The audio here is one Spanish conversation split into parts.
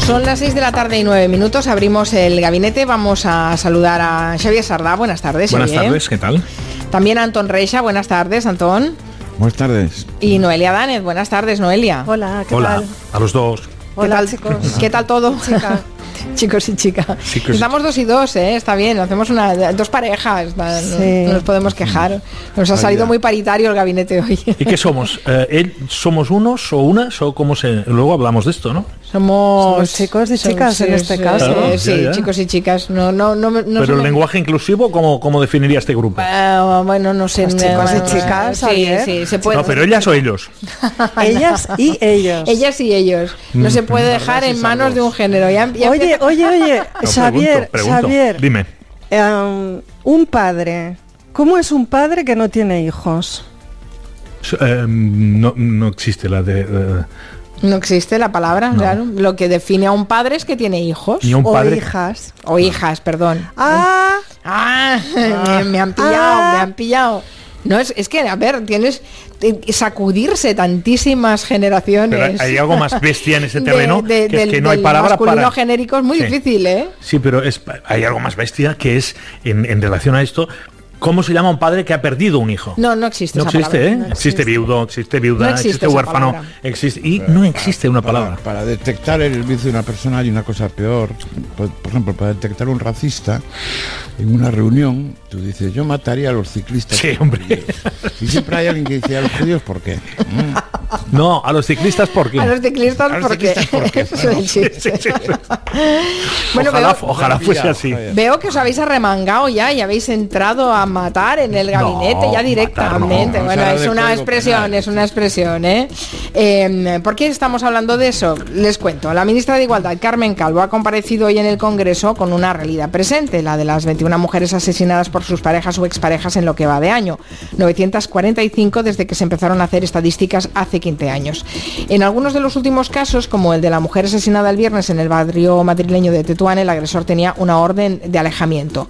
Son las 6 de la tarde y 9 minutos. Abrimos el gabinete. Vamos a saludar a Xavier Sardá. Buenas tardes, Buenas Xavier. tardes, ¿qué tal? También a Antón Reixa. Buenas tardes, Antón. Buenas tardes. Y Noelia Danez. Buenas tardes, Noelia. Hola, ¿qué Hola, tal? a los dos. Hola, ¿Qué tal, chicos. ¿Qué tal todo? Chica. Chicos y chicas. Chicos y Estamos 2 y 2, está bien. Hacemos dos parejas. Sí. No nos podemos quejar. Nos ha salido muy paritario el gabinete hoy. ¿Y qué somos? ¿Somos unos o unas o cómo se...? Luego hablamos de esto, ¿no? Somos chicos y chicas en este caso. Sí, Ya. chicos y chicas. No Pero el lenguaje inclusivo, ¿cómo definiría este grupo? Bueno, no sé. Pues chicos y chicas, sí, Javier. sí, se puede. No, pero ellas o ellos. Ellas y ellos. Ellas y ellos. No se puede dejar en manos de un género. Oye, No, Xavier, pregunto. Xavier, Dime. un padre, ¿cómo es un padre que no tiene hijos? No existe la de... No existe la palabra, No. claro. Lo que define a un padre es que tiene hijos. Ni un O padre... hijas. O hijas, perdón. Ah, Me han pillado. No, es que, a ver, tienes sacudirse tantísimas generaciones. Pero hay algo más bestia en ese terreno, que es que no hay del palabra masculino para... genérico es muy Sí. difícil, ¿eh? Sí, pero hay algo más bestia que es, en relación a esto, ¿cómo se llama un padre que ha perdido un hijo? No existe No esa existe, palabra. ¿eh? No Existe existe. viudo, existe viuda, No existe existe esa huérfano, palabra. existe... Y no existe una palabra. Para detectar el vicio de una persona hay una cosa peor. Por ejemplo, para detectar un racista, en una reunión, tú dices, yo mataría a los ciclistas. Sí, hombre. Y siempre hay alguien que dice, a los judíos, ¿por qué? No, a los ciclistas, ¿por qué? A los ciclistas, A los porque... ciclistas, ¿por qué? Sí, sí. Sí. Bueno, Ojalá fuese así. veo que os habéis arremangado ya y habéis entrado a matar en el gabinete No, ya directamente. matar no. Bueno, Vamos a es hablar una de expresión, código es una expresión, ¿eh? ¿Por qué estamos hablando de eso? Les cuento. La ministra de Igualdad, Carmen Calvo, ha comparecido hoy en el Congreso con una realidad presente, la de las 21 mujeres asesinadas por sus parejas o exparejas en lo que va de año. 945 desde que se empezaron a hacer estadísticas hace 15 años. En algunos de los últimos casos, como el de la mujer asesinada el viernes en el barrio madrileño de Tetuán, el agresor tenía una orden de alejamiento.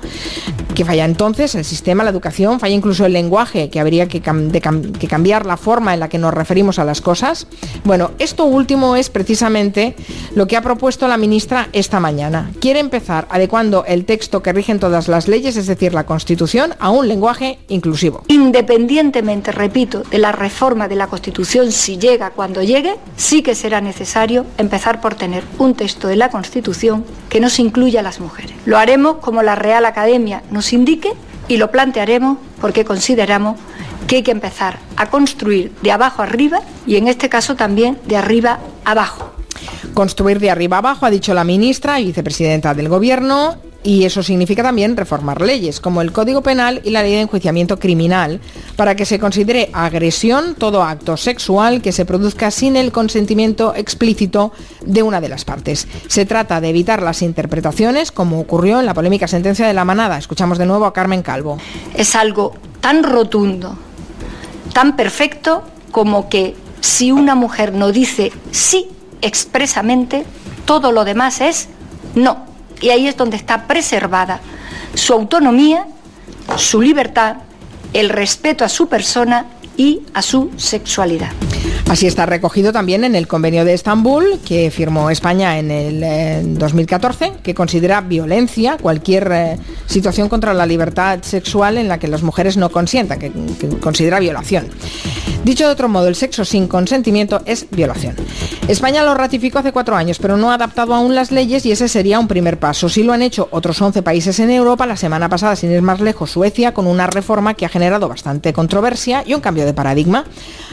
¿Qué falla entonces? El sistema, la educación, falla incluso el lenguaje, que habría que cambiar la forma en la que nos referimos a las cosas. Bueno, esto último es precisamente lo que ha propuesto la ministra esta mañana. Quiere empezar adecuando el texto que rigen todas las leyes, es decir, la Constitución, a un lenguaje inclusivo. Independientemente, repito, de la reforma de la Constitución, si llega cuando llegue, sí que será necesario empezar por tener un texto de la Constitución que nos incluya a las mujeres. Lo haremos como la Real Academia nos indique y lo plantearemos porque consideramos que hay que empezar a construir de abajo arriba y en este caso también de arriba abajo. Construir de arriba abajo, ha dicho la ministra y vicepresidenta del Gobierno, y eso significa también reformar leyes, como el Código Penal y la Ley de Enjuiciamiento Criminal, para que se considere agresión todo acto sexual que se produzca sin el consentimiento explícito de una de las partes. Se trata de evitar las interpretaciones, como ocurrió en la polémica sentencia de La Manada. Escuchamos de nuevo a Carmen Calvo. Es algo tan rotundo, tan perfecto, como que si una mujer no dice sí expresamente, todo lo demás es no. Y ahí es donde está preservada su autonomía, su libertad, el respeto a su persona y a su sexualidad. Así está recogido también en el Convenio de Estambul, que firmó España en el 2014, que considera violencia cualquier situación contra la libertad sexual en la que las mujeres no consientan, que considera violación. Dicho de otro modo, el sexo sin consentimiento es violación. España lo ratificó hace 4 años, pero no ha adaptado aún las leyes y ese sería un primer paso. Sí lo han hecho otros 11 países en Europa. La semana pasada, sin ir más lejos, Suecia, con una reforma que ha generado bastante controversia y un cambio de paradigma.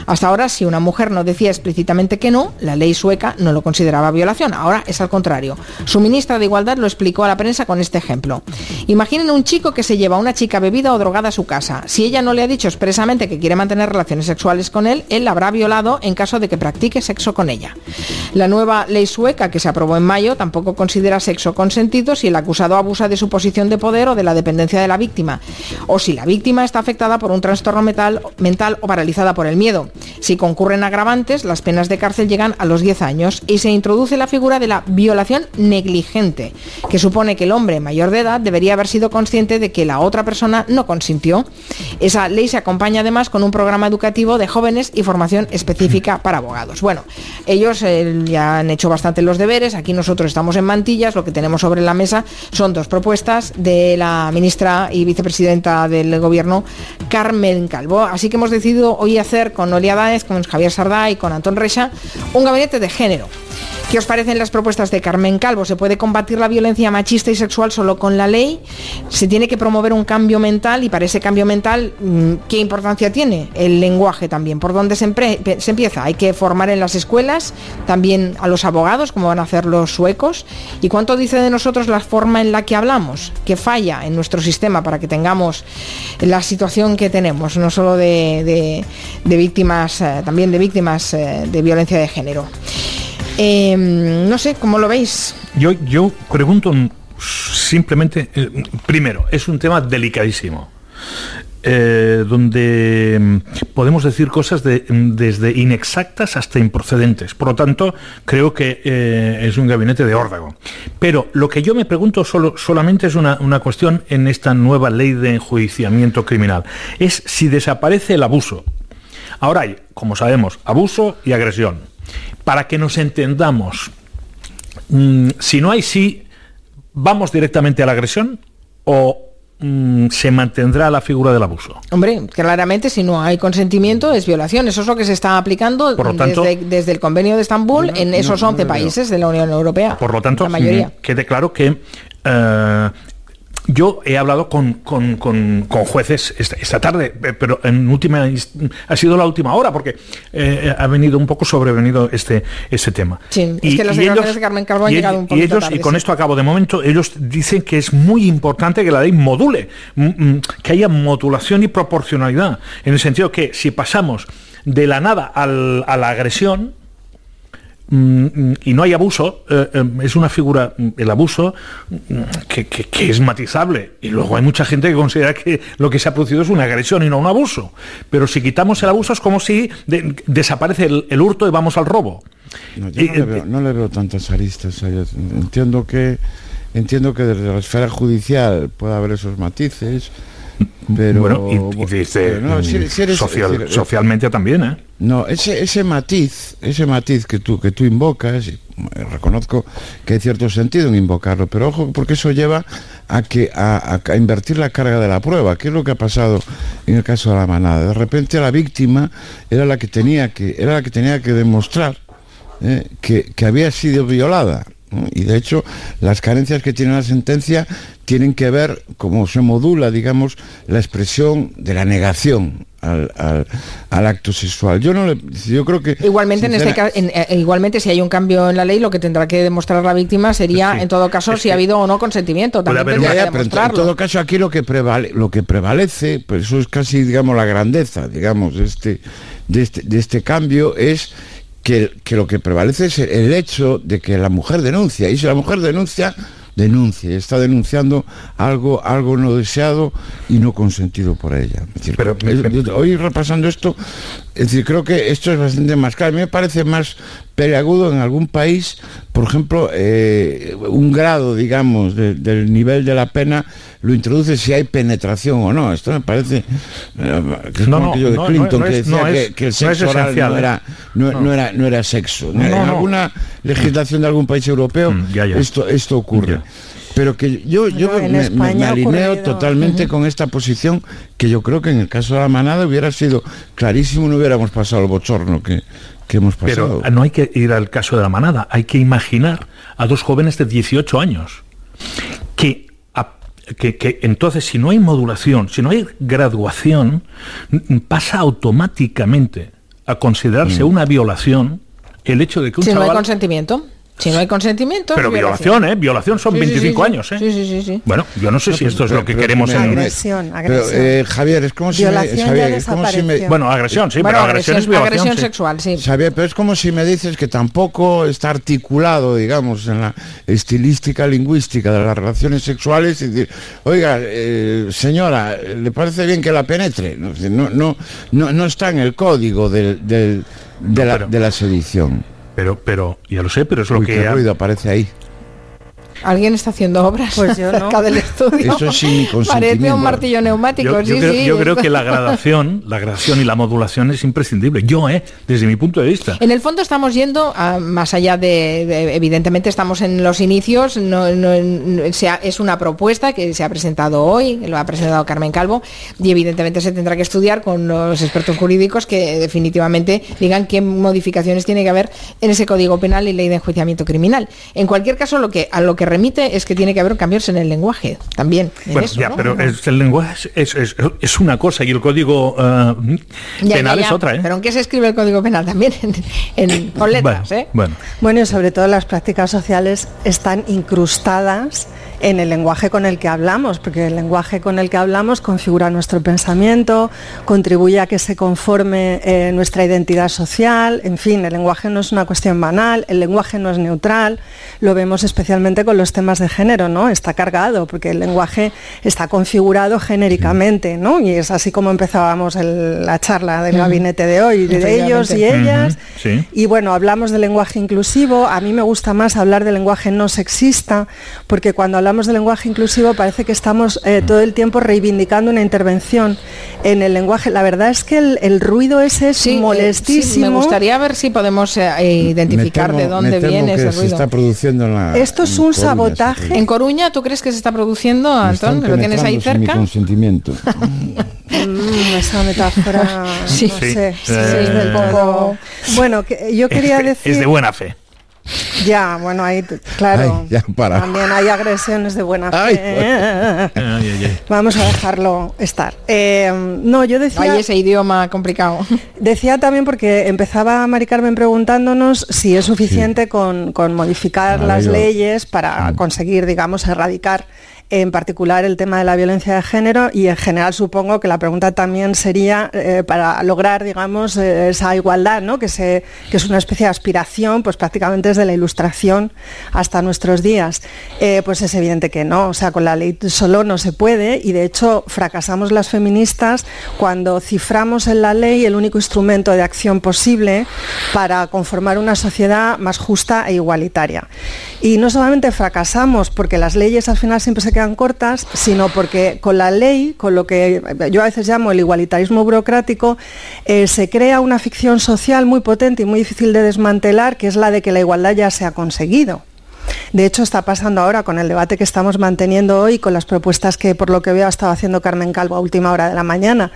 Hasta ahora, si una mujer no decía explícitamente que no, la ley sueca no lo consideraba violación. Ahora es al contrario. Su ministra de Igualdad lo explicó a la prensa con este ejemplo. Imaginen un chico que se lleva a una chica bebida o drogada a su casa. Si ella no le ha dicho expresamente que quiere mantener relaciones sexuales con él la habrá violado en caso de que practique sexo con ella. La nueva ley sueca, que se aprobó en mayo, tampoco considera sexo consentido si el acusado abusa de su posición de poder o de la dependencia de la víctima, o si la víctima está afectada por un trastorno mental o paralizada por el miedo. Si concurren agravantes, las penas de cárcel llegan a los 10 años y se introduce la figura de la violación negligente, que supone que el hombre mayor de edad debería haber sido consciente de que la otra persona no consintió. Esa ley se acompaña además con un programa educativo de de jóvenes y formación específica para abogados. Bueno, ellos ya han hecho bastante los deberes, aquí nosotros estamos en mantillas, lo que tenemos sobre la mesa son 2 propuestas de la ministra y vicepresidenta del Gobierno, Carmen Calvo. Así que hemos decidido hoy hacer con Noelia Dáez, con Javier Sardá y con Antón Reixa un gabinete de género. ¿Qué os parecen las propuestas de Carmen Calvo? ¿Se puede combatir la violencia machista y sexual solo con la ley? ¿Se tiene que promover un cambio mental? Y para ese cambio mental, ¿qué importancia tiene? El lenguaje también. ¿Por dónde se empieza? ¿Hay que formar en las escuelas también a los abogados, como van a hacer los suecos? ¿Y cuánto dice de nosotros la forma en la que hablamos? ¿Qué falla en nuestro sistema para que tengamos la situación que tenemos? No solo de víctimas, también de víctimas de violencia de género. No sé, ¿cómo lo veis? Yo pregunto simplemente, primero, es un tema delicadísimo, donde podemos decir cosas desde inexactas hasta improcedentes. Por lo tanto, creo que es un gabinete de órdago. Pero lo que yo me pregunto solamente es una cuestión en esta nueva ley de enjuiciamiento criminal. Es si desaparece el abuso. Ahora hay, como sabemos, abuso y agresión. Para que nos entendamos, si no hay ¿vamos directamente a la agresión o se mantendrá la figura del abuso? Hombre, claramente si no hay consentimiento es violación. Eso es lo que se está aplicando. Por lo tanto, desde el Convenio de Estambul en esos 11 países de la Unión Europea. Por lo tanto, la mayoría. Quede claro que yo he hablado con jueces esta tarde, pero ha sido la última hora, porque ha venido un poco sobrevenido este tema. Sí, es que las declaraciones de Carmen Calvo han llegado un poquito tarde. Y con esto acabo de momento, ellos dicen que es muy importante que la ley module, que haya modulación y proporcionalidad, en el sentido que si pasamos de la nada a la agresión, y no hay abuso, es una figura, el abuso, que es matizable, y luego hay mucha gente que considera que lo que se ha producido es una agresión y no un abuso, pero si quitamos el abuso es como si desaparece el hurto y vamos al robo. No, yo no le veo tantas aristas. Entiendo que desde la esfera judicial puede haber esos matices, pero bueno, y dice socialmente también, No, ese matiz que tú invocas, reconozco que hay cierto sentido en invocarlo, pero ojo, porque eso lleva a invertir la carga de la prueba, que es lo que ha pasado en el caso de la manada. De repente la víctima era la que tenía que demostrar que había sido violada. Y de hecho las carencias que tiene la sentencia tienen que ver cómo se modula, digamos, la expresión de la negación al acto sexual. Yo creo que igualmente en este caso, igualmente si hay un cambio en la ley, lo que tendrá que demostrar la víctima sería, sí, en todo caso, si ha habido o no consentimiento. También tendrá que demostrarlo. En todo caso, aquí lo que prevalece, pues eso es casi, digamos, la grandeza, digamos, de este cambio es que lo que prevalece es el hecho de que la mujer denuncia, y si la mujer denuncia, está denunciando algo no deseado y no consentido por ella. Es decir, pero hoy repasando esto, es decir, creo que esto es bastante más claro. A mí me parece más peliagudo en algún país, por ejemplo, un grado, digamos, del nivel de la pena lo introduce si hay penetración o no. Esto me parece que es como aquello de Clinton, que decía que el sexo oral no era sexo. En alguna legislación de algún país europeo esto ocurre. Pero que yo me alineo totalmente con esta posición, que yo creo que en el caso de la manada hubiera sido clarísimo, no hubiéramos pasado el bochorno que hemos pasado. Pero no hay que ir al caso de la manada, hay que imaginar a 2 jóvenes de 18 años que entonces, si no hay modulación, si no hay graduación, pasa automáticamente a considerarse una violación el hecho de que un chaval... Si no hay consentimiento. Si no hay consentimiento... Pero violación son 25 años, ¿eh? Sí. Bueno, yo no sé si esto es lo que queremos en... Agresión. Pero, Javier, es como si me... Bueno, agresión, sí, pero agresión es violación. Agresión sexual, sí. Xavier, pero es como si me dices que tampoco está articulado, digamos, en la estilística lingüística de las relaciones sexuales, y decir, oiga, señora, ¿le parece bien que la penetre? No está en el código de la sedición. Pero ya lo sé, pero es lo que... ¿Qué ruido aparece ahí? Alguien está haciendo obras Pues yo no. cerca del estudio. Eso sí, mi consentimiento. Parece un martillo neumático. Yo creo que la gradación y la modulación es imprescindible. Desde mi punto de vista. En el fondo estamos yendo más allá de evidentemente estamos en los inicios. Es una propuesta que se ha presentado hoy, lo ha presentado Carmen Calvo, y evidentemente se tendrá que estudiar con los expertos jurídicos que definitivamente digan qué modificaciones tiene que haber en ese Código Penal y Ley de Enjuiciamiento Criminal. En cualquier caso, a lo que remite es que tiene que haber cambios en el lenguaje también. Pero el lenguaje es una cosa y el Código Penal es otra. Pero ¿en qué se escribe el Código Penal? También con letras. Bueno, y sobre todo las prácticas sociales están incrustadas en el lenguaje con el que hablamos, porque el lenguaje con el que hablamos configura nuestro pensamiento, contribuye a que se conforme nuestra identidad social. En fin, el lenguaje no es una cuestión banal, el lenguaje no es neutral. Lo vemos especialmente con los temas de género, ¿no? Está cargado, porque el lenguaje está configurado genéricamente, ¿no? Y es así como empezábamos la charla del gabinete de hoy, de ellos y ellas. Sí. Y bueno, hablamos del lenguaje inclusivo. A mí me gusta más hablar del lenguaje no sexista, porque cuando hablamos de lenguaje inclusivo parece que estamos todo el tiempo reivindicando una intervención en el lenguaje. La verdad es que el ruido ese es molestísimo. Me gustaría ver si podemos identificar de dónde viene ese ruido. Se está produciendo esto es un sabotaje. ¿En Coruña tú crees que se está produciendo, Antón? ¿Lo tienes ahí cerca? Mi consentimiento. Esa metáfora, sí, no sé. Sí, del poco. Bueno, yo quería decir... Es de buena fe. Ya, bueno, ahí, claro, Ay, ya, también hay agresiones de buena fe. Vamos a dejarlo estar. No, yo decía... Hay ese idioma complicado. Decía también porque empezaba Mari Carmen preguntándonos si es suficiente con modificar las leyes para conseguir, digamos, erradicar en particular el tema de la violencia de género, y en general supongo que la pregunta también sería para lograr, digamos, esa igualdad, ¿no? que es una especie de aspiración, pues prácticamente desde la Ilustración hasta nuestros días. Pues es evidente que no, o sea, con la ley solo no se puede, y de hecho fracasamos las feministas cuando ciframos en la ley el único instrumento de acción posible para conformar una sociedad más justa e igualitaria. Y no solamente fracasamos porque las leyes al final siempre se quedan cortas, sino porque con la ley, con lo que yo a veces llamo el igualitarismo burocrático, se crea una ficción social muy potente y muy difícil de desmantelar, que es la de que la igualdad ya se ha conseguido. De hecho, está pasando ahora con el debate que estamos manteniendo hoy, con las propuestas que, por lo que veo, ha estado haciendo Carmen Calvo a última hora de la mañana.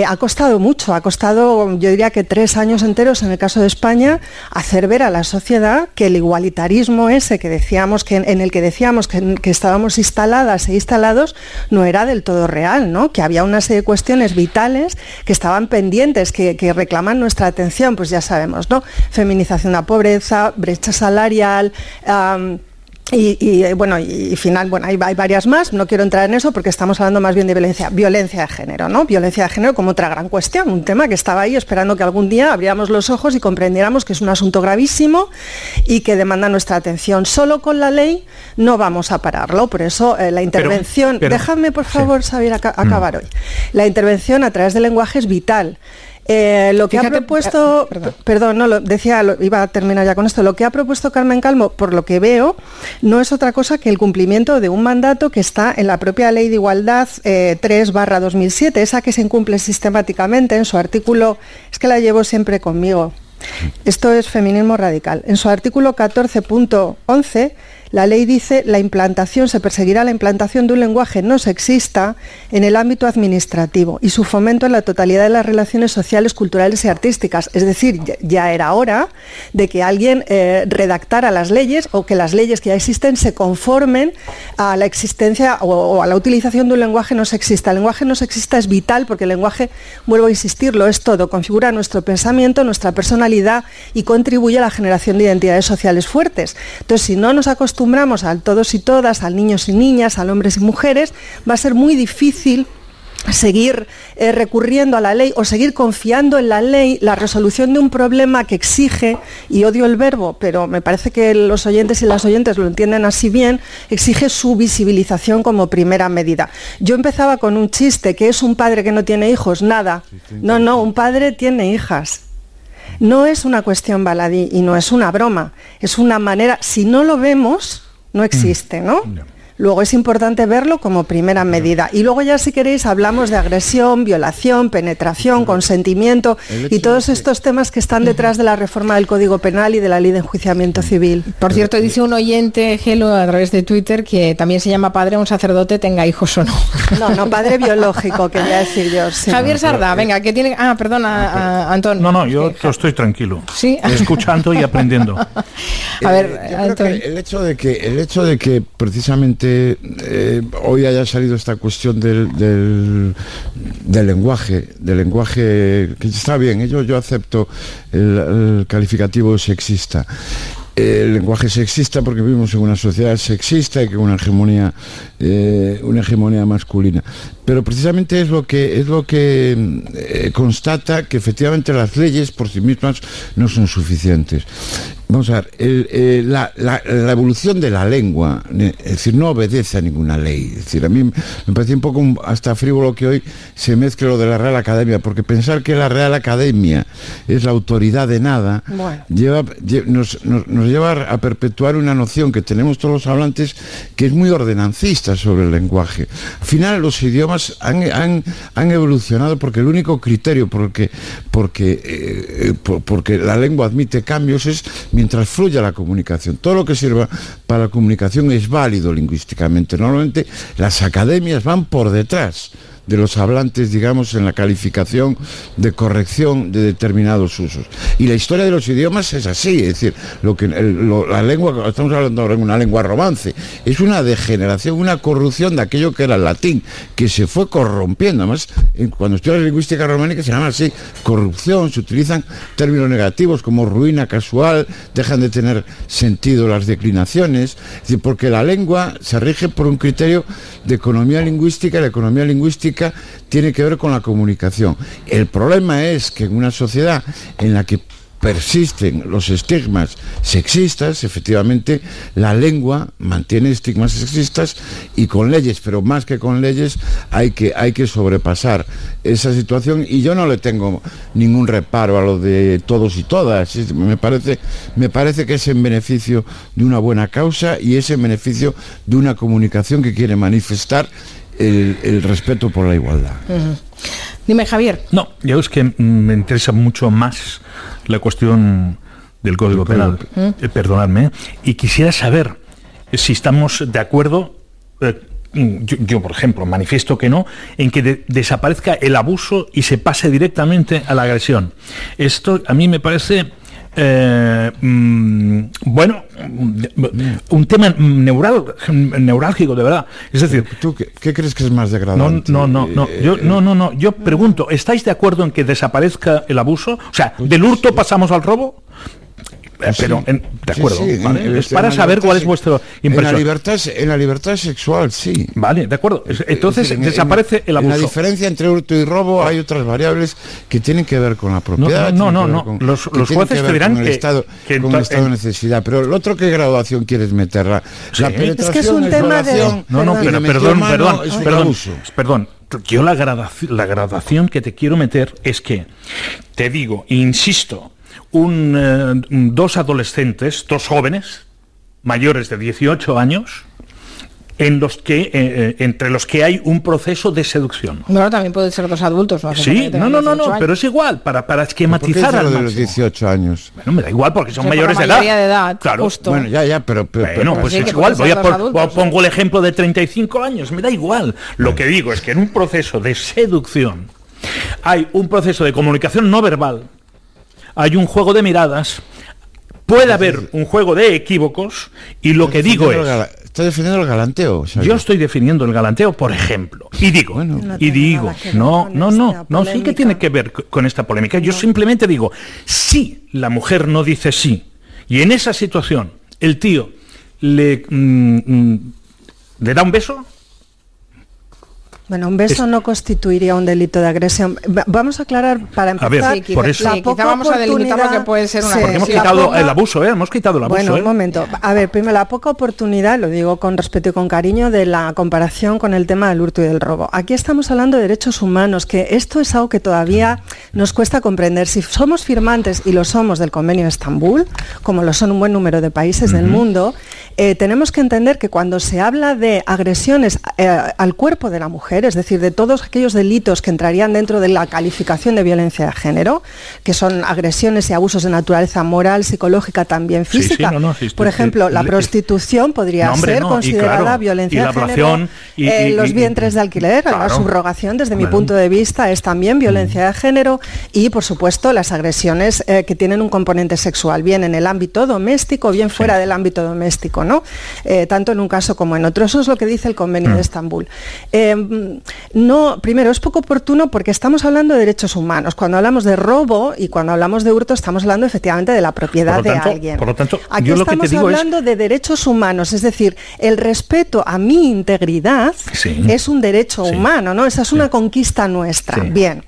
Ha costado mucho, yo diría que 3 años enteros, en el caso de España, hacer ver a la sociedad que el igualitarismo ese que decíamos, en el que decíamos que estábamos instaladas e instalados, no era del todo real, ¿no? Que había una serie de cuestiones vitales que estaban pendientes, que reclaman nuestra atención, pues ya sabemos, ¿no? Feminización de la pobreza, brecha salarial, y hay varias más. No quiero entrar en eso porque estamos hablando más bien de violencia de género, ¿no? Violencia de género como otra gran cuestión, un tema que estaba ahí esperando que algún día abriéramos los ojos y comprendiéramos que es un asunto gravísimo y que demanda nuestra atención. Solo con la ley no vamos a pararlo, por eso la intervención... Déjame, por favor, Xavier, acabar hoy. La intervención a través del lenguaje es vital. Lo que ha propuesto, iba a terminar ya con esto, lo que ha propuesto Carmen Calvo, por lo que veo, no es otra cosa que el cumplimiento de un mandato que está en la propia Ley de Igualdad 3/2007, esa que se incumple sistemáticamente en su artículo, es que la llevo siempre conmigo, esto es feminismo radical, en su artículo 14.11, la ley dice: se perseguirá la implantación de un lenguaje no sexista en el ámbito administrativo y su fomento en la totalidad de las relaciones sociales, culturales y artísticas. Es decir, ya era hora de que alguien redactara las leyes, o que las leyes que ya existen se conformen a la existencia o a la utilización de un lenguaje no sexista. El lenguaje no sexista es vital porque el lenguaje, vuelvo a insistir, lo es todo, configura nuestro pensamiento, nuestra personalidad y contribuye a la generación de identidades sociales fuertes. Entonces, si no nos acostumbramos al todos y todas, al niños y niñas, al hombres y mujeres, va a ser muy difícil seguir recurriendo a la ley o seguir confiando en la ley la resolución de un problema que exige, y odio el verbo, pero me parece que los oyentes y las oyentes lo entienden así bien, exige su visibilización como primera medida. Yo empezaba con un chiste, que es un padre que no tiene hijos, nada. No, un padre tiene hijas. No es una cuestión baladí y no es una broma, es una manera, si no lo vemos, no existe, ¿no? Luego es importante verlo como primera medida. Y luego ya, si queréis, hablamos de agresión, violación, penetración, consentimiento y todos estos temas que están detrás de la reforma del Código Penal y de la Ley de Enjuiciamiento Civil. Por cierto, dice un oyente, Gelo, a través de Twitter, que también se llama padre a un sacerdote, tenga hijos o no. No, padre biológico, quería decir yo. Sí. Javier Sardá, venga, que tiene... perdona, Antón. No, yo estoy tranquilo. ¿Sí? Escuchando y aprendiendo. A ver, Antón. El hecho de que precisamente hoy haya salido esta cuestión del lenguaje, que está bien, yo acepto el calificativo sexista. El lenguaje sexista porque vivimos en una sociedad sexista y con una hegemonía masculina. Pero precisamente es lo que constata que efectivamente las leyes por sí mismas no son suficientes. Vamos a ver, la evolución de la lengua, es decir, no obedece a ninguna ley. Es decir, a mí me parece un poco hasta frívolo que hoy se mezcle lo de la Real Academia, porque pensar que la Real Academia es la autoridad de nada, nos lleva a perpetuar una noción que tenemos todos los hablantes que es muy ordenancista sobre el lenguaje. Al final los idiomas han evolucionado porque el único criterio porque la lengua admite cambios es mientras fluya la comunicación. Todo lo que sirva para la comunicación es válido lingüísticamente. Normalmente las academias van por detrás de los hablantes, digamos, en la calificación de corrección de determinados usos. Y la historia de los idiomas es así, es decir, la lengua, estamos hablando ahora de una lengua romance, es una degeneración, una corrupción de aquello que era el latín, que se fue corrompiendo. Además, cuando estudias lingüística románica se llama así, corrupción, se utilizan términos negativos como ruina casual, dejan de tener sentido las declinaciones, es decir, porque la lengua se rige por un criterio de economía lingüística, y la economía lingüística tiene que ver con la comunicación. El problema es que en una sociedad en la que persisten los estigmas sexistas, efectivamente la lengua mantiene estigmas sexistas y con leyes, pero más que con leyes hay que sobrepasar esa situación, y yo no le tengo ningún reparo a lo de todos y todas. Me parece que es en beneficio de una buena causa y es en beneficio de una comunicación que quiere manifestar el respeto por la igualdad. Dime, Javier. No, yo es que me interesa mucho más la cuestión del Código Penal, perdonadme, y quisiera saber si estamos de acuerdo, yo por ejemplo manifiesto que no, en que desaparezca el abuso y se pase directamente a la agresión. Esto a mí me parece un tema neurálgico, de verdad. Es decir, ¿tú qué crees que es más degradante? Yo pregunto, ¿estáis de acuerdo en que desaparezca el abuso? O sea, ¿del hurto pasamos al robo? Pero de acuerdo, sí, ¿vale? Es para saber cuál es vuestra impresión. En la libertad sexual, sí. Vale, de acuerdo. Entonces desaparece el abuso. En la diferencia entre hurto y robo hay otras variables que tienen que ver con la propiedad. Los jueces te dirán con el estado de necesidad. Pero el otro, ¿qué graduación quieres meterla? La penetración, es que es un tema de... Perdón. Yo la gradación que te quiero meter es que, te digo, insisto, dos adolescentes, dos jóvenes, mayores de 18 años, entre los que hay un proceso de seducción. Bueno, también pueden ser dos adultos, ¿no? Sí, no, pero es igual, para esquematizar al máximo. De los 18 años. Bueno, me da igual porque son mayores de edad. Claro. Justo. Bueno, pero pues sí, es igual. Pongo el ejemplo de 35 años, me da igual. Lo que digo es que en un proceso de seducción hay un proceso de comunicación no verbal, hay un juego de miradas, puede haber un juego de equívocos, y lo que digo es... ¿Estás defendiendo el galanteo? Yo estoy defendiendo el galanteo, por ejemplo, y digo, sí que tiene que ver con esta polémica. Yo simplemente digo, si la mujer no dice sí, y en esa situación el tío le da un beso... Bueno, un beso no constituiría un delito de agresión. Vamos a aclarar para empezar. A ver, por eso. Quizá vamos a delimitar lo que puede ser una porque hemos quitado el abuso, hemos quitado el abuso. Bueno, un momento. A ver, primero, la poca oportunidad, lo digo con respeto y con cariño, de la comparación con el tema del hurto y del robo. Aquí estamos hablando de derechos humanos, que esto es algo que todavía nos cuesta comprender. Si somos firmantes, y lo somos, del Convenio de Estambul, como lo son un buen número de países del mundo, tenemos que entender que cuando se habla de agresiones al cuerpo de la mujer, es decir, de todos aquellos delitos que entrarían dentro de la calificación de violencia de género, que son agresiones y abusos de naturaleza moral, psicológica, también física. Por ejemplo, la prostitución podría ser considerada violencia de género. Los vientres de alquiler, la subrogación, desde mi punto de vista, es también violencia de género. Y, por supuesto, las agresiones que tienen un componente sexual, bien en el ámbito doméstico, bien fuera del ámbito doméstico, ¿no? Tanto en un caso como en otro. Eso es lo que dice el Convenio de Estambul. Primero, es poco oportuno porque estamos hablando de derechos humanos. Cuando hablamos de robo y cuando hablamos de hurto, estamos hablando efectivamente de la propiedad de alguien. Por lo tanto, aquí estamos hablando de derechos humanos, es decir, el respeto a mi integridad es un derecho humano, ¿no? Esa es una conquista nuestra. Bien.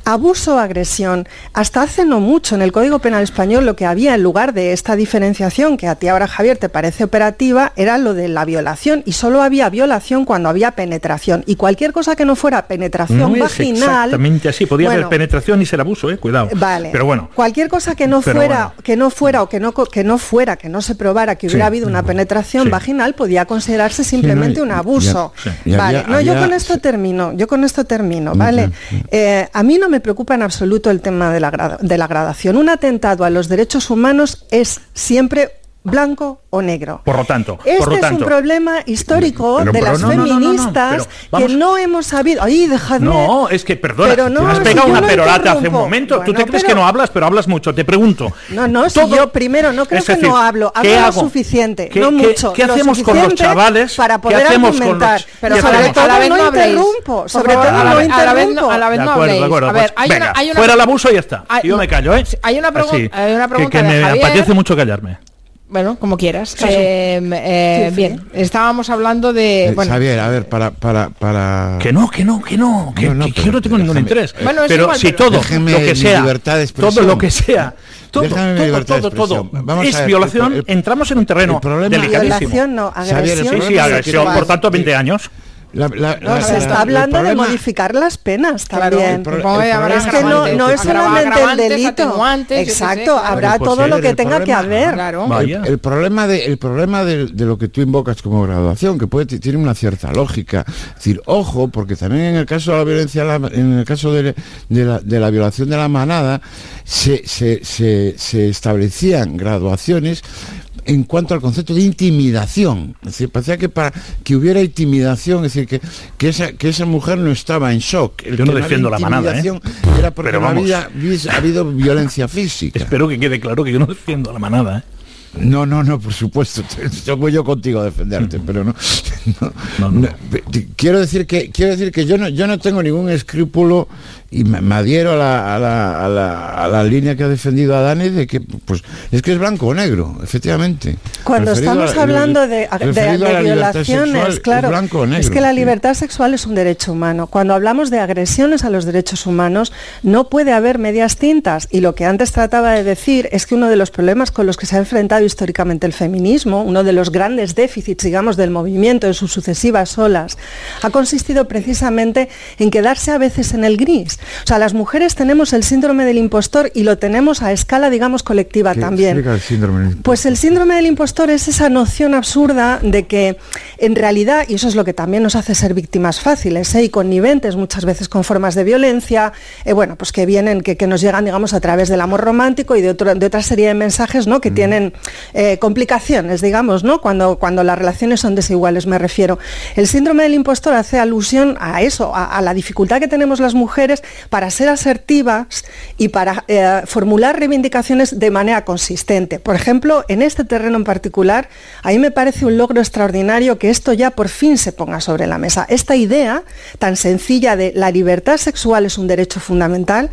Abuso o agresión. Hasta hace no mucho en el Código Penal Español lo que había en lugar de esta diferenciación que a ti ahora, Javier, te parece operativa, era lo de la violación, y solo había violación cuando había penetración, y cualquier cosa que no fuera penetración vaginal... Exactamente así, podía haber penetración y ser abuso, cuidado. Vale. Pero bueno. Cualquier cosa que no fuera que no se probara que hubiera habido una penetración vaginal podía considerarse simplemente un abuso. Yo con esto termino, ¿vale? A mí no me preocupa en absoluto el tema de la gradación. Un atentado a los derechos humanos es siempre blanco o negro. Por lo tanto, es un problema histórico de las feministas que no hemos sabido. Ay, dejadme. No, es que, perdona, has pegado una perorata hace un momento. Bueno, tú te crees que no hablas, pero hablas mucho. Te pregunto. Si yo primero no creo que no hablo lo suficiente, no mucho. ¿Qué hacemos con los chavales? Para poder argumentar. Pero sobre todo no interrumpo. A la vez no habléis. A ver, fuera el abuso y ya está. Yo me callo, Hay una pregunta que me apetece mucho callarme. Bueno, como quieras. Bien, estábamos hablando de... Xavier, a ver, para... Que no yo no tengo ningún interés. Bueno, pero igual, si todo lo que sea, todo es violación, entramos en un terreno delicadísimo. Violación, no, agresión. Sí, agresión, por tanto, 20 años. Se está hablando de modificar las penas también. Es que no es solamente el delito. Exacto, habrá todo lo que tenga que haber. El problema de lo que tú invocas como graduación, que tiene una cierta lógica. Es decir, ojo, porque también en el caso de la violencia, en el caso de la violación de la manada, se establecían graduaciones en cuanto al concepto de intimidación. Es decir, parecía que para que hubiera intimidación, es decir, que esa mujer no estaba en shock. Yo no defiendo la manada, era porque no había habido violencia física. Espero que quede claro que yo no defiendo la manada, No, por supuesto, voy yo contigo a defenderte, pero no. Quiero decir que yo no tengo ningún escrúpulo y me adhiero a la línea que ha defendido Adane de que pues es que es blanco o negro, efectivamente. Cuando estamos hablando de violaciones, claro, es que la libertad sexual es un derecho humano. Cuando hablamos de agresiones a los derechos humanos, no puede haber medias tintas, y lo que antes trataba de decir es que uno de los problemas con los que se ha enfrentado históricamente el feminismo, uno de los grandes déficits, digamos, del movimiento en sus sucesivas olas, ha consistido precisamente en quedarse a veces en el gris. O sea, las mujeres tenemos el síndrome del impostor y lo tenemos a escala, digamos, colectiva también. Pues el síndrome del impostor es esa noción absurda de que, en realidad, y eso es lo que también nos hace ser víctimas fáciles y conniventes muchas veces con formas de violencia, pues que vienen, que nos llegan, digamos, a través del amor romántico y de otra serie de mensajes, ¿no?, que tienen complicaciones, digamos, ¿no?, cuando las relaciones son desiguales, me refiero. El síndrome del impostor hace alusión a eso, a la dificultad que tenemos las mujeres para ser asertivas y para formular reivindicaciones de manera consistente. Por ejemplo, en este terreno en particular, a mí me parece un logro extraordinario que esto ya por fin se ponga sobre la mesa. Esta idea tan sencilla de la libertad sexual es un derecho fundamental,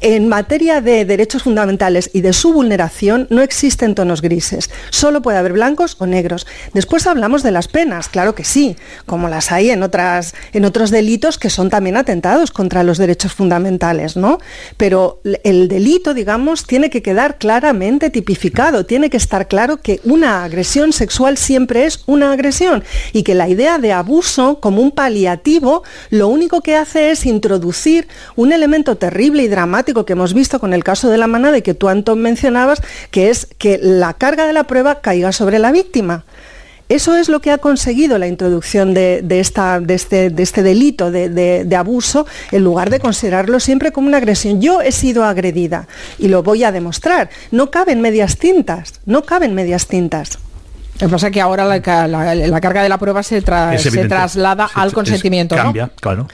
en materia de derechos fundamentales y de su vulneración no existen tonos grises, solo puede haber blancos o negros. Después hablamos de las penas, claro que sí, como las hay en otros delitos que son también atentados contra los derechos fundamentales, ¿no? Pero el delito, digamos, tiene que quedar claramente tipificado, tiene que estar claro que una agresión sexual siempre es una agresión y que la idea de abuso como un paliativo lo único que hace es introducir un elemento terrible y dramático que hemos visto con el caso de la manada y que tú, Antón, mencionabas, que es que la carga de la prueba caiga sobre la víctima. Eso es lo que ha conseguido la introducción de este delito de abuso, en lugar de considerarlo siempre como una agresión. Yo he sido agredida y lo voy a demostrar. No caben medias tintas. Lo que pasa es que ahora la carga de la prueba se traslada al consentimiento, ¿no? Cambia, claro.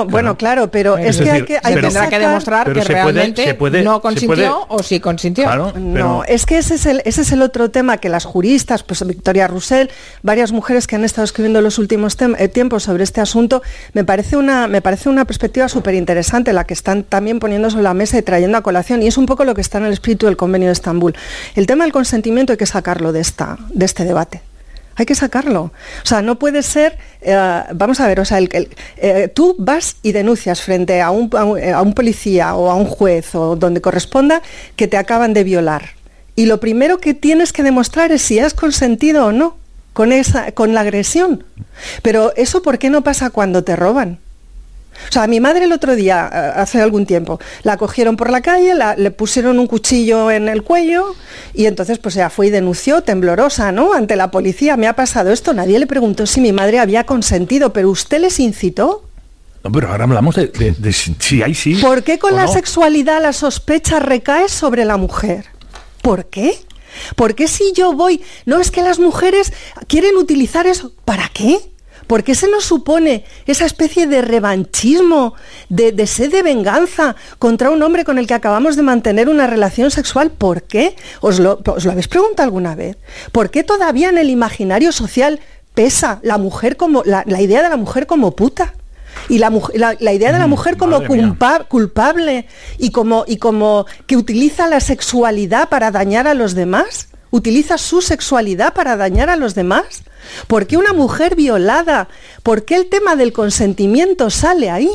Bueno, claro, pero es que hay que tendrá que demostrar que realmente no consintió o sí consintió. Claro, no, es que ese es el otro tema que las juristas, pues Victoria Roussel, varias mujeres que han estado escribiendo en los últimos tiempos sobre este asunto, me parece una perspectiva súper interesante la que están también poniendo sobre la mesa y trayendo a colación, y es un poco lo que está en el espíritu del Convenio de Estambul. El tema del consentimiento hay que sacarlo de este debate. Hay que sacarlo. O sea, no puede ser... vamos a ver, o sea, tú vas y denuncias frente a un policía o a un juez o donde corresponda que te acaban de violar. Y lo primero que tienes que demostrar es si has consentido o no con la agresión. Pero eso, ¿por qué no pasa cuando te roban? O sea, a mi madre el otro día, hace algún tiempo, la cogieron por la calle, le pusieron un cuchillo en el cuello y entonces pues ella fue y denunció temblorosa, ¿no?, ante la policía. Me ha pasado esto, nadie le preguntó si mi madre había consentido, pero ¿usted les incitó? No, pero ahora hablamos de si hay sí. ¿Por qué con la sexualidad la sospecha recae sobre la mujer? ¿Por qué? ¿Por qué si yo voy? No, es que las mujeres quieren utilizar eso. ¿Para qué? ¿Por qué se nos supone esa especie de revanchismo, de sed de venganza contra un hombre con el que acabamos de mantener una relación sexual? ¿Por qué? ¿Os lo habéis preguntado alguna vez? ¿Por qué todavía en el imaginario social pesa la mujer como la idea de la mujer como puta? Y la idea de la mujer como culpable y como que utiliza la sexualidad para dañar a los demás. ¿Utiliza su sexualidad para dañar a los demás? ¿Por qué una mujer violada? ¿Por qué el tema del consentimiento sale ahí?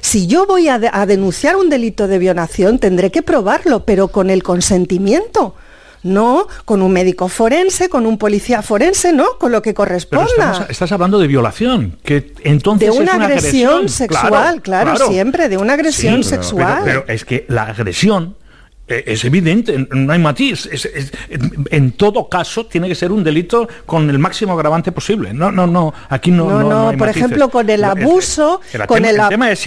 Si yo voy a denunciar un delito de violación, tendré que probarlo, pero con el consentimiento. No, con un médico forense, con un policía forense, no, con lo que corresponda. Pero estás hablando de violación, que entonces de una agresión sexual, claro, siempre, de una agresión sexual. Pero es que la agresión es evidente, no hay matiz. En todo caso, tiene que ser un delito con el máximo agravante posible. No, aquí no hay por matices. Ejemplo, con el abuso... El tema es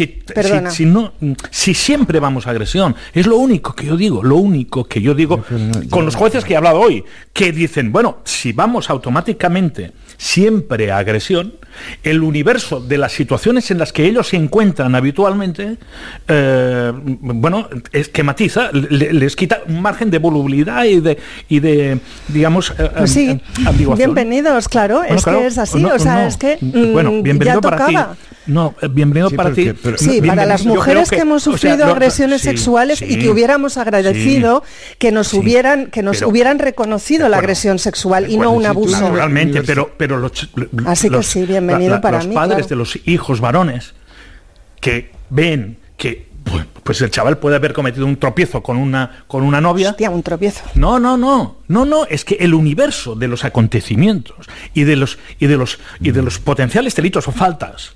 si siempre vamos a agresión. Es lo único que yo digo, con los jueces que he hablado hoy, que dicen, bueno, si vamos automáticamente siempre a agresión, el universo de las situaciones en las que ellos se encuentran habitualmente, es que matiza, les quita un margen de volubilidad y de digamos, pues sí, ambiguación. Bienvenidos, claro, que es así, bienvenido para ti. Bienvenido para ti. Para las mujeres que hemos sufrido agresiones sexuales y que hubiéramos agradecido que nos hubieran reconocido la agresión sexual y no un abuso. Naturalmente, pero bienvenido para los mí, padres claro. de los hijos varones que ven que pues el chaval puede haber cometido un tropiezo con una novia. Hostia, un tropiezo. No, es que el universo de los acontecimientos y de los potenciales delitos o faltas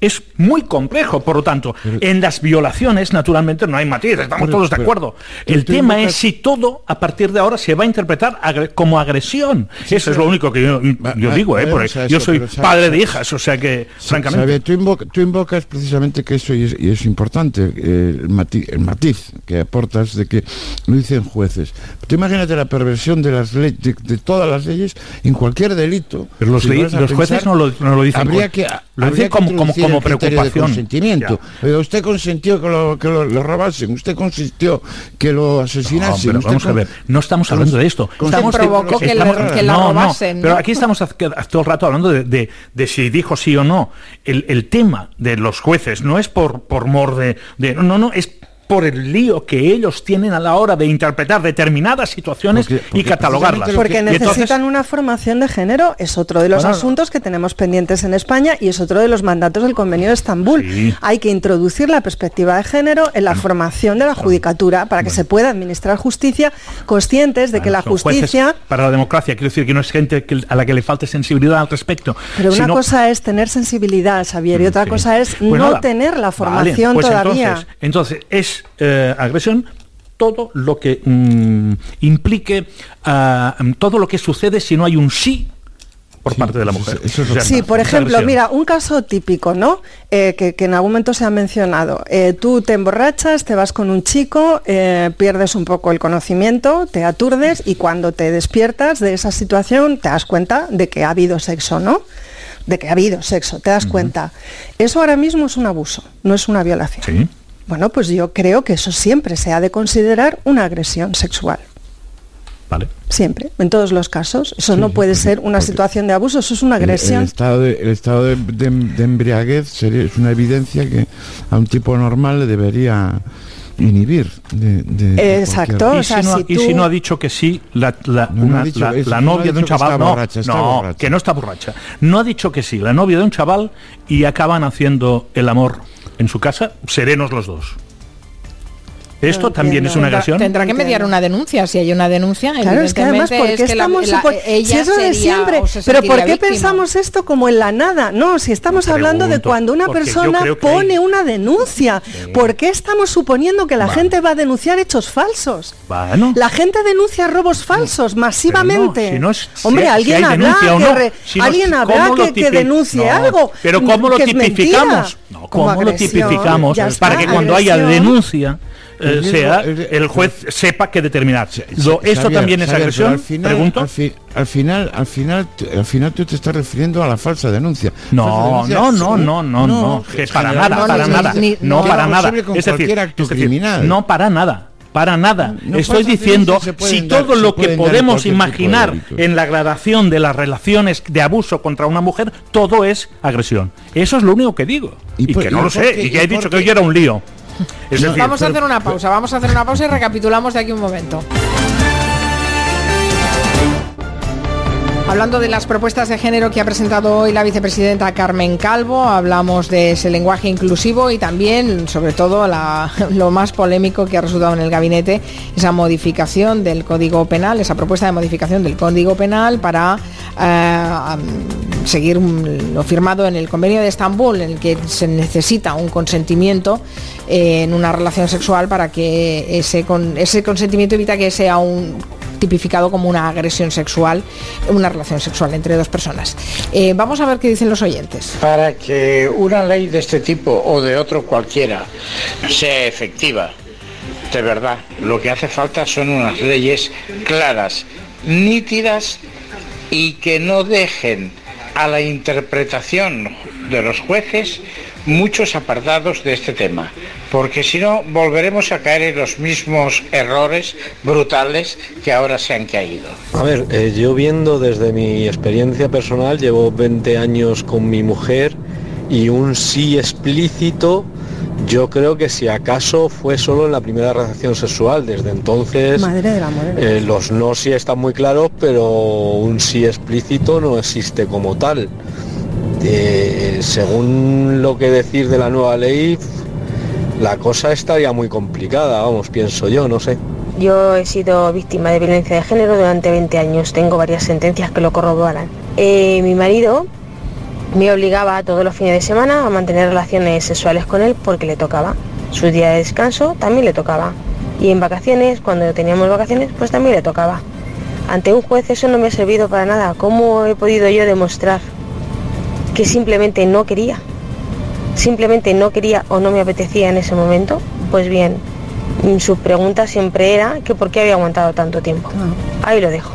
es muy complejo, por lo tanto, en las violaciones, naturalmente, no hay matiz, estamos todos de acuerdo. El tema es si todo, a partir de ahora, se va a interpretar como agresión. Eso es lo único que yo digo, porque yo soy padre de hijas, o sea que, francamente... Tú invocas precisamente que eso, y es importante, el matiz que aportas de que no dicen jueces. Tú imagínate la perversión de las leyes, de todas las leyes, en cualquier delito. Pero los jueces no lo dicen. Lo dicen como preocupación. De consentimiento. Usted consintió que lo robasen, usted consintió que lo asesinasen. Pero vamos a ver, no estamos hablando de esto. Provocó que la robasen. Pero aquí estamos todo el rato hablando de si dijo sí o no. El tema de los jueces no es por mor de es por el lío que ellos tienen a la hora de interpretar determinadas situaciones y catalogarlas. Porque necesitan una formación de género, es otro de los asuntos que tenemos pendientes en España y es otro de los mandatos del Convenio de Estambul. Sí. Hay que introducir la perspectiva de género en la formación de la judicatura para que se pueda administrar justicia, conscientes de que la justicia... Para la democracia, quiero decir que no es gente a la que le falte sensibilidad al respecto. Pero una cosa es tener sensibilidad, Xavier, y otra cosa es no tener la formación todavía. Entonces es agresión todo lo que implique todo lo que sucede si no hay un sí por parte de la mujer. Sí, por ejemplo, mira, un caso típico, ¿no? Que en algún momento se ha mencionado. Tú te emborrachas, te vas con un chico, pierdes un poco el conocimiento, te aturdes y cuando te despiertas de esa situación te das cuenta de que ha habido sexo, ¿no? De que ha habido sexo, te das cuenta. Eso ahora mismo es un abuso, no es una violación. Sí. Bueno, pues yo creo que eso siempre se ha de considerar una agresión sexual. Vale. Siempre, en todos los casos. Eso no puede ser una situación de abuso, eso es una agresión. El estado de embriaguez es una evidencia que a un tipo normal le debería inhibir exacto. O sea, y si no ha dicho que sí la novia de un chaval, que no está borracha, no ha dicho que sí la novia de un chaval y acaban haciendo el amor en su casa serenos los dos. Esto también es una agresión. Tendrá que mediar una denuncia. Si hay una denuncia, claro, es que además, ¿por qué estamos ella si eso de siempre? Pero ¿por qué pensamos esto como en la nada? No, si estamos hablando de cuando una persona pone una denuncia. Sí. ¿Por qué estamos suponiendo que la gente va a denunciar hechos falsos? Bueno. La gente denuncia robos falsos masivamente. Hombre, alguien habrá que denuncie algo. Pero ¿cómo lo tipificamos? ¿Cómo lo tipificamos para que cuando haya denuncia el juez sepa qué determinar? Esto también es agresión. Al final tú te estás refiriendo a la falsa denuncia. No, para nada. Es decir, no para nada. Para nada. Estoy diciendo, si todo lo que podemos imaginar en la gradación de las relaciones de abuso contra una mujer, todo es agresión. Eso es lo único que digo. Y que no lo sé, y que he dicho que hoy era un lío. Es decir, vamos a hacer una pausa y recapitulamos de aquí un momento. Hablando de las propuestas de género que ha presentado hoy la vicepresidenta Carmen Calvo, hablamos de ese lenguaje inclusivo y también, sobre todo, lo más polémico que ha resultado en el gabinete, esa modificación del Código Penal, esa propuesta de modificación del Código Penal para seguir lo firmado en el Convenio de Estambul, en el que se necesita un consentimiento en una relación sexual para que ese consentimiento evita que sea tipificado como una agresión sexual, una relación sexual entre dos personas. Vamos a ver qué dicen los oyentes. Para que una ley de este tipo o de otro cualquiera sea efectiva, de verdad, lo que hace falta son unas leyes claras, nítidas y que no dejen a la interpretación de los jueces muchos apartados de este tema, porque si no volveremos a caer en los mismos errores brutales que ahora se han caído. A ver, yo viendo desde mi experiencia personal, llevo 20 años con mi mujer y un sí explícito, yo creo que si acaso fue solo en la primera relación sexual. Desde entonces Madre del amor. Los no sí están muy claros, pero un sí explícito no existe como tal. Según lo que decir de la nueva ley, la cosa estaría muy complicada, pienso yo, no sé. Yo he sido víctima de violencia de género durante 20 años, tengo varias sentencias que lo corroboran. Mi marido me obligaba todos los fines de semana a mantener relaciones sexuales con él porque le tocaba. Sus días de descanso también le tocaba. Y en vacaciones, cuando teníamos vacaciones, pues también le tocaba. Ante un juez eso no me ha servido para nada. ¿Cómo he podido yo demostrar que simplemente no quería o no me apetecía en ese momento? Pues bien, su pregunta siempre era que por qué había aguantado tanto tiempo. Ahí lo dejo.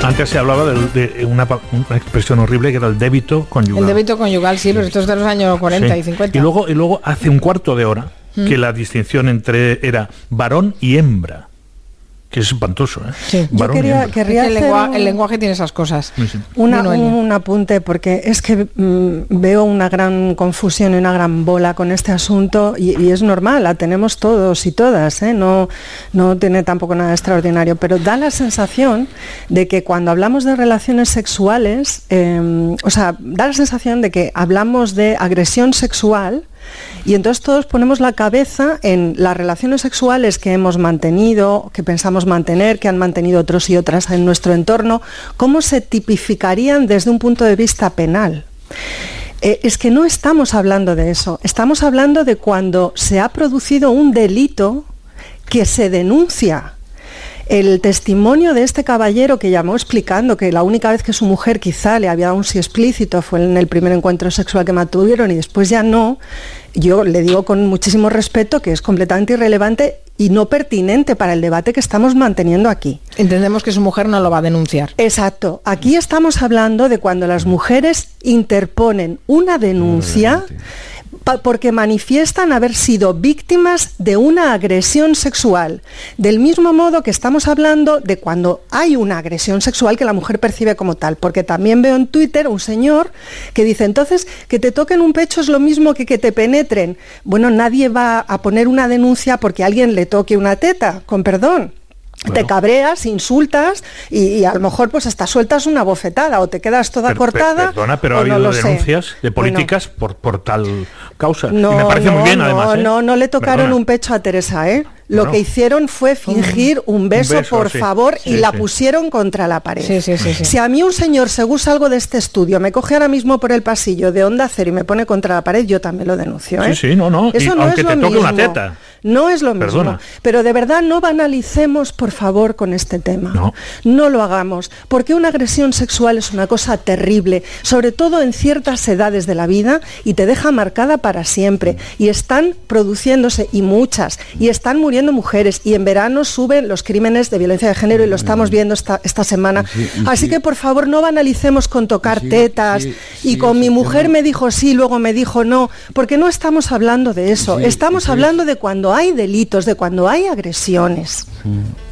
Antes se hablaba de una expresión horrible que era el débito conyugal. El débito conyugal, sí, pero esto es de los años 40 y 50. Y luego hace un cuarto de hora que la distinción era varón y hembra. Que es espantoso, ¿eh? Sí. Querría hacer el lenguaje tiene esas cosas. Sí. Un apunte, porque es que veo una gran confusión y una gran bola con este asunto y es normal, la tenemos todos y todas, ¿eh? No tiene tampoco nada extraordinario, pero da la sensación de que cuando hablamos de relaciones sexuales, da la sensación de que hablamos de agresión sexual. Y entonces todos ponemos la cabeza en las relaciones sexuales que hemos mantenido, que pensamos mantener, que han mantenido otros y otras en nuestro entorno, cómo se tipificarían desde un punto de vista penal. Es que no estamos hablando de eso, estamos hablando de cuando se ha producido un delito que se denuncia. El testimonio de este caballero que llamó explicando que la única vez que su mujer quizá le había dado un sí explícito fue en el primer encuentro sexual que mantuvieron y después ya no, yo le digo con muchísimo respeto que es completamente irrelevante y no pertinente para el debate que estamos manteniendo aquí. Entendemos que su mujer no lo va a denunciar. Exacto. Aquí estamos hablando de cuando las mujeres interponen una denuncia porque manifiestan haber sido víctimas de una agresión sexual. Del mismo modo que estamos hablando de cuando hay una agresión sexual que la mujer percibe como tal. Porque también veo en Twitter un señor que dice, entonces, que te toquen un pecho es lo mismo que te penetren. Bueno, nadie va a poner una denuncia porque alguien le toque una teta, con perdón. Bueno. Te cabreas, insultas y a lo mejor pues hasta sueltas una bofetada o te quedas toda cortada. Perdona, pero ha habido denuncias de políticas por tal causa. No, y me parece muy bien, además. No le tocaron un pecho a Teresa, ¿eh? Lo que hicieron fue fingir un beso por favor, y la pusieron contra la pared. Sí. Si a mí un señor, según salgo de este estudio, me coge ahora mismo por el pasillo de Onda Cero y me pone contra la pared, yo también lo denuncio, ¿eh? Eso no es lo mismo. Una teta. No es lo mismo. Pero de verdad no banalicemos, por favor, con este tema. No lo hagamos, porque una agresión sexual es una cosa terrible, sobre todo en ciertas edades de la vida, y te deja marcada para siempre. Y están produciéndose, y muchas, y están muriendo mujeres, y en verano suben los crímenes de violencia de género y lo estamos viendo esta semana. Así que por favor no banalicemos con tocar tetas y con mi mujer me dijo sí, luego me dijo no, porque no estamos hablando de eso, estamos hablando de cuando hay delitos, de cuando hay agresiones.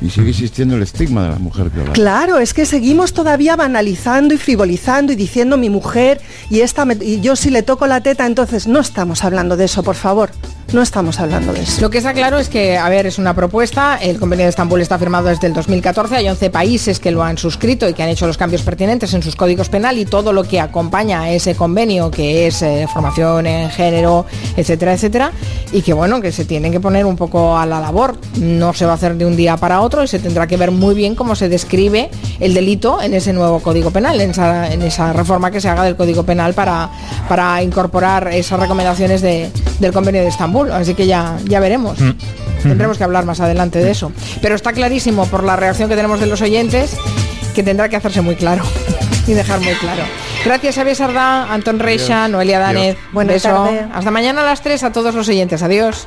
Y sigue existiendo el estigma de la mujer violada. Claro, es que seguimos todavía banalizando y frivolizando y diciendo mi mujer y yo si le toco la teta, entonces no estamos hablando de eso, por favor. No estamos hablando de eso. Lo que está claro es que, a ver, es una propuesta, el Convenio de Estambul está firmado desde el 2014, hay 11 países que lo han suscrito y que han hecho los cambios pertinentes en sus códigos penal y todo lo que acompaña a ese convenio, que es formación en género, etcétera, etcétera, y que bueno, que se tienen que poner un poco a la labor. No se va a hacer de un día para otro y se tendrá que ver muy bien cómo se describe el delito en ese nuevo código penal, en esa reforma que se haga del código penal para incorporar esas recomendaciones del Convenio de Estambul. Así que ya veremos. Tendremos que hablar más adelante de eso. Pero está clarísimo por la reacción que tenemos de los oyentes que tendrá que hacerse muy claro y dejar muy claro. Gracias Xavier Sardá, Antón Reixa, Noelia Danez. Buenas tardes. Hasta mañana a las 3 a todos los oyentes. Adiós.